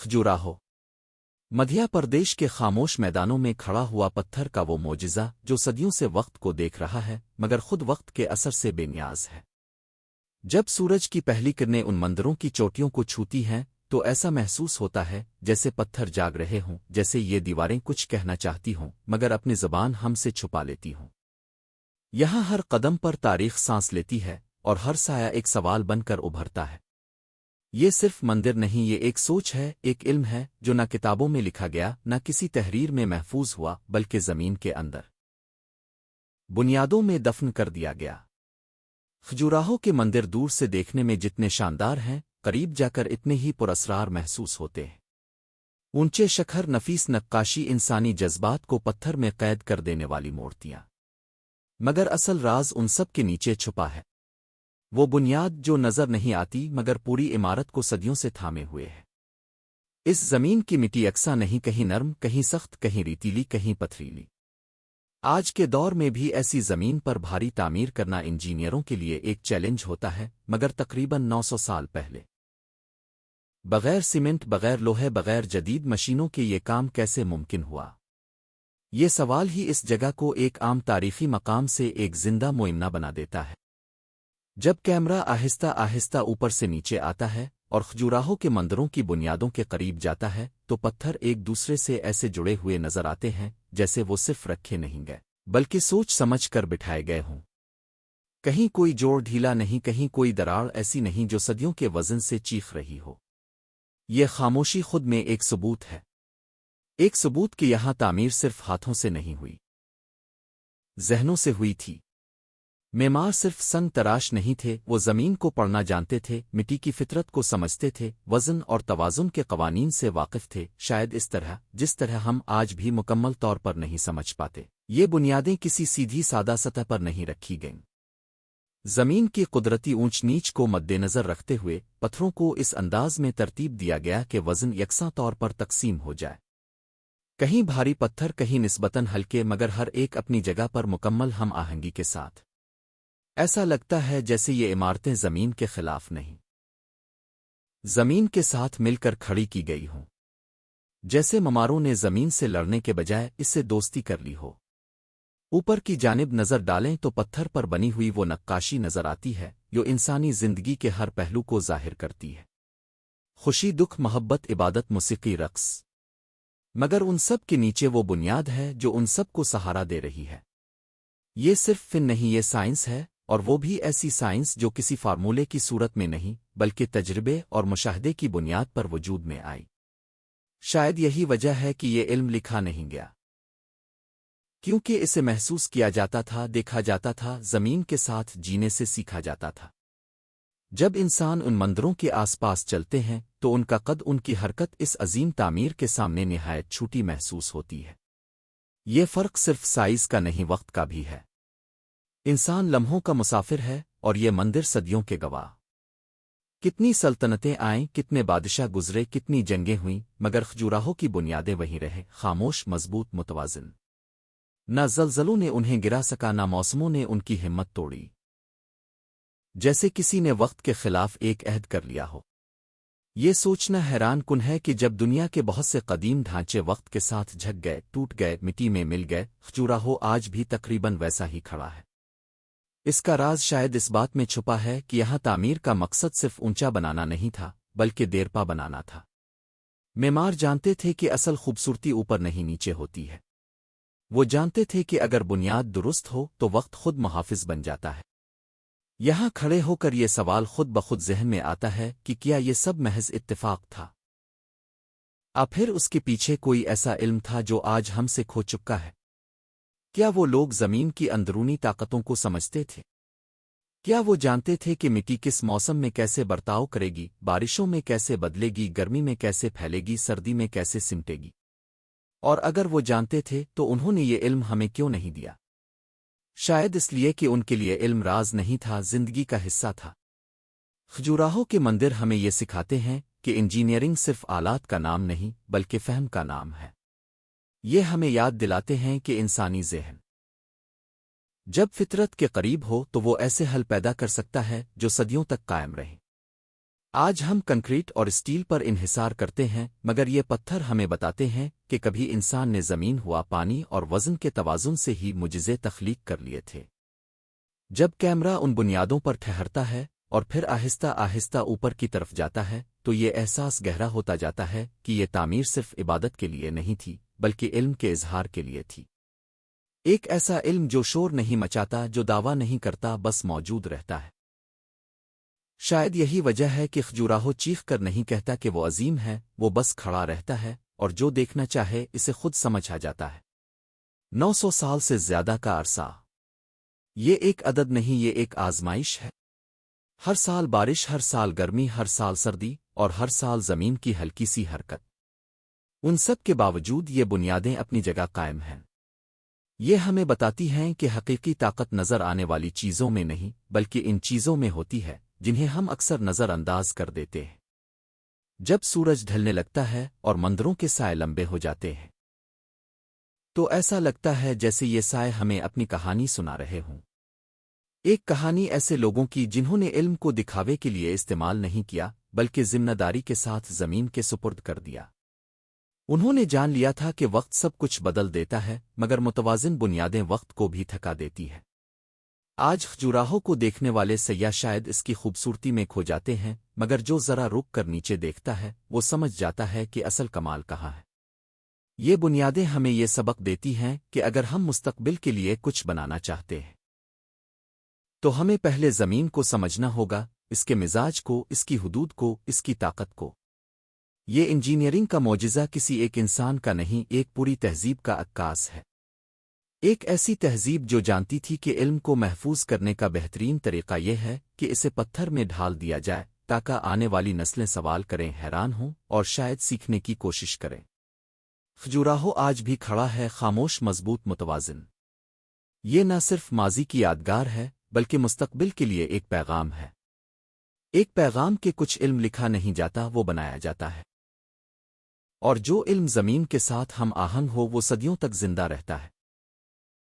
खजुराहो मध्य प्रदेश के खामोश मैदानों में खड़ा हुआ पत्थर का वो मोजिज़ा जो सदियों से वक्त को देख रहा है मगर खुद वक्त के असर से बेनियाज है। जब सूरज की पहली किरणें उन मंदिरों की चोटियों को छूती हैं तो ऐसा महसूस होता है जैसे पत्थर जाग रहे हों, जैसे ये दीवारें कुछ कहना चाहती हों मगर अपनी ज़बान हमसे छुपा लेती हों। यहाँ हर कदम पर तारीख सांस लेती है और हर साया एक सवाल बनकर उभरता है। ये सिर्फ मंदिर नहीं, ये एक सोच है, एक इल्म है जो न किताबों में लिखा गया न किसी तहरीर में महफूज हुआ बल्कि ज़मीन के अंदर बुनियादों में दफन कर दिया गया। खजुराहो के मंदिर दूर से देखने में जितने शानदार हैं करीब जाकर इतने ही पुरअसरार महसूस होते हैं। ऊंचे शखर, नफीस नक्काशी, इंसानी जज्बात को पत्थर में कैद कर देने वाली मूर्तियां। मगर असल राज उन सब के नीचे छुपा है, वो बुनियाद जो नजर नहीं आती मगर पूरी इमारत को सदियों से थामे हुए है। इस जमीन की मिट्टी यकसा नहीं, कहीं नर्म, कहीं सख्त, कहीं रेतीली, कहीं पथरीली। आज के दौर में भी ऐसी जमीन पर भारी तामीर करना इंजीनियरों के लिए एक चैलेंज होता है, मगर तकरीबन 900 साल पहले बगैर सीमेंट, बगैर लोहे, बगैर जदीद मशीनों के ये काम कैसे मुमकिन हुआ? ये सवाल ही इस जगह को एक आम तारीखी मकाम से एक जिंदा मुइम्ना बना देता है। जब कैमरा आहिस्ता आहिस्ता ऊपर से नीचे आता है और खजुराहो के मंदिरों की बुनियादों के करीब जाता है तो पत्थर एक दूसरे से ऐसे जुड़े हुए नजर आते हैं जैसे वो सिर्फ रखे नहीं गए बल्कि सोच समझ कर बिठाए गए हों। कहीं कोई जोड़ ढीला नहीं, कहीं कोई दरार ऐसी नहीं जो सदियों के वजन से चीख रही हो। ये खामोशी खुद में एक सबूत है, एक सबूत कि यहां तामीर सिर्फ हाथों से नहीं हुई, ज़हनों से हुई थी। मेमार सिर्फ संग तराश नहीं थे, वो ज़मीन को पढ़ना जानते थे, मिट्टी की फितरत को समझते थे, वज़न और तवाज़ुन के कवानीन से वाकिफ थे, शायद इस तरह जिस तरह हम आज भी मुकम्मल तौर पर नहीं समझ पाते। ये बुनियादें किसी सीधी सादा सतह पर नहीं रखी गईं। ज़मीन की कुदरती ऊंच नीच को मद्देनज़र रखते हुए पत्थरों को इस अंदाज में तरतीब दिया गया कि वज़न यकसा तौर पर तकसीम हो जाए। कहीं भारी पत्थर, कहीं निस्बतन हल्के, मगर हर एक अपनी जगह पर मुकम्मल हम आहंगी के साथ। ऐसा लगता है जैसे ये इमारतें ज़मीन के खिलाफ नहीं, ज़मीन के साथ मिलकर खड़ी की गई हों। जैसे ममारों ने ज़मीन से लड़ने के बजाय इससे दोस्ती कर ली हो। ऊपर की जानिब नज़र डालें तो पत्थर पर बनी हुई वो नक्काशी नज़र आती है जो इंसानी ज़िंदगी के हर पहलू को ज़ाहिर करती है। खुशी, दुख, मोहब्बत, इबादत, मुसीकी, रक्स। मगर उन सब के नीचे वो बुनियाद है जो उन सब को सहारा दे रही है। ये सिर्फ फिन नहीं, ये साइंस है, और वो भी ऐसी साइंस जो किसी फार्मूले की सूरत में नहीं बल्कि तजर्बे और मुशाहदे की बुनियाद पर वजूद में आई। शायद यही वजह है कि ये इल्म लिखा नहीं गया, क्योंकि इसे महसूस किया जाता था, देखा जाता था, ज़मीन के साथ जीने से सीखा जाता था। जब इंसान उन मंदिरों के आसपास चलते हैं तो उनका कद, उनकी हरकत इस अजीम तामीर के सामने निहायत छोटी महसूस होती है। ये फ़र्क सिर्फ साइज़ का नहीं, वक्त का भी है। इंसान लम्हों का मुसाफिर है और ये मंदिर सदियों के गवाह। कितनी सल्तनतें आईं, कितने बादशाह गुजरे, कितनी जंगें हुईं, मगर खजुराहो की बुनियादें वहीं रहे, खामोश, मजबूत, मुतवाज़िन। न ज़लज़लों ने उन्हें गिरा सका, न मौसमों ने उनकी हिम्मत तोड़ी। जैसे किसी ने वक्त के खिलाफ एक अहद कर लिया हो। ये सोचना हैरान कुन है कि जब दुनिया के बहुत से कदीम ढांचे वक्त के साथ झक गए, टूट गए, मिट्टी में मिल गए, खजुराहो आज भी तकरीबन वैसा ही खड़ा है। इसका राज शायद इस बात में छुपा है कि यहाँ तामीर का मकसद सिर्फ ऊंचा बनाना नहीं था बल्कि देरपा बनाना था। मेमार जानते थे कि असल खूबसूरती ऊपर नहीं, नीचे होती है। वो जानते थे कि अगर बुनियाद दुरुस्त हो तो वक्त खुद मुहाफिज बन जाता है। यहाँ खड़े होकर ये सवाल खुद ब खुद ज़हन में आता है कि क्या ये सब महज इत्तेफाक था, फिर उसके पीछे कोई ऐसा इल्म था जो आज हमसे खो चुका है? क्या वो लोग ज़मीन की अंदरूनी ताकतों को समझते थे? क्या वो जानते थे कि मिट्टी किस मौसम में कैसे बर्ताव करेगी, बारिशों में कैसे बदलेगी, गर्मी में कैसे फैलेगी, सर्दी में कैसे सिमटेगी? और अगर वो जानते थे तो उन्होंने ये इल्म हमें क्यों नहीं दिया? शायद इसलिए कि उनके लिए इल्म राज नहीं था, जिंदगी का हिस्सा था। खजुराहो के मंदिर हमें ये सिखाते हैं कि इंजीनियरिंग सिर्फ आलात का नाम नहीं बल्कि फ़हम का नाम है। ये हमें याद दिलाते हैं कि इंसानी ज़हन जब फितरत के करीब हो तो वो ऐसे हल पैदा कर सकता है जो सदियों तक कायम रहे। آج ہم کنکریٹ اور اسٹیل پر انحصار کرتے ہیں، مگر یہ پتھر ہمیں بتاتے ہیں کہ کبھی انسان نے زمین، ہوا، پانی اور وزن کے توازن سے ہی معجزے تخلیق کر لیے تھے۔ جب کیمرہ ان بنیادوں پر ٹھہرتا ہے اور پھر آہستہ آہستہ اوپر کی طرف جاتا ہے تو یہ احساس گہرا ہوتا جاتا ہے کہ یہ تعمیر صرف عبادت کے لیے نہیں تھی بلکہ علم کے اظہار کے لیے تھی۔ ایک ایسا علم جو شور نہیں مچاتا، جو دعویٰ نہیں کرتا، بس موجود رہتا ہے۔ شاید یہی وجہ ہے کہ خجوراہو چیخ کر نہیں کہتا کہ وہ عظیم ہے، وہ بس کھڑا رہتا ہے اور جو دیکھنا چاہے اسے خود سمجھ آ جاتا ہے۔ 900 سال سے زیادہ کا عرصہ، یہ ایک عدد نہیں، یہ ایک آزمائش ہے۔ ہر سال بارش، ہر سال گرمی، ہر سال سردی اور ہر سال زمین کی ہلکی سی حرکت، ان سب کے باوجود یہ بنیادیں اپنی جگہ قائم ہیں۔ یہ ہمیں بتاتی ہیں کہ حقیقی طاقت نظر آنے والی چیزوں میں نہیں بلکہ ان چیزوں میں ہوتی ہے جنہیں ہم اکثر نظر انداز کر دیتے ہیں۔ جب سورج ڈھلنے لگتا ہے اور مندروں کے سائے لمبے ہو جاتے ہیں تو ایسا لگتا ہے جیسے یہ سائے ہمیں اپنی کہانی سنا رہے ہوں۔ ایک کہانی ایسے لوگوں کی جنہوں نے علم کو دکھاوے کے لیے استعمال نہیں کیا بلکہ ذمہ داری کے ساتھ زمین کے سپرد کر دیا۔ انہوں نے جان لیا تھا کہ وقت سب کچھ بدل دیتا ہے، مگر متوازن بنیادیں وقت کو بھی تھکا دیتی ہے۔ آج خجوراہو کو دیکھنے والے سیاح شاید اس کی خوبصورتی میں کھو جاتے ہیں، مگر جو ذرا رک کر نیچے دیکھتا ہے وہ سمجھ جاتا ہے کہ اصل کمال کہاں ہے۔ یہ بنیادیں ہمیں یہ سبق دیتی ہیں کہ اگر ہم مستقبل کے لیے کچھ بنانا چاہتے ہیں تو ہمیں پہلے زمین کو سمجھنا ہوگا، اس کے مزاج کو، اس کی حدود کو، اس کی طاقت کو۔ یہ انجینئرنگ کا معجزہ کسی ایک انسان کا نہیں، ایک پوری تہذیب کا عکاس ہے۔ ایک ایسی تہذیب جو جانتی تھی کہ علم کو محفوظ کرنے کا بہترین طریقہ یہ ہے کہ اسے پتھر میں ڈھال دیا جائے تاکہ آنے والی نسلیں سوال کریں، حیران ہوں اور شاید سیکھنے کی کوشش کریں۔ خجوراہو آج بھی کھڑا ہے، خاموش، مضبوط، متوازن۔ یہ نہ صرف ماضی کی یادگار ہے بلکہ مستقبل کے لیے ایک پیغام ہے۔ ایک پیغام کہ کچھ علم لکھا نہیں جاتا، وہ بنایا جاتا ہے، اور جو علم زمین کے ساتھ ہم آہنگ ہو وہ صدیوں تک زندہ رہتا ہے۔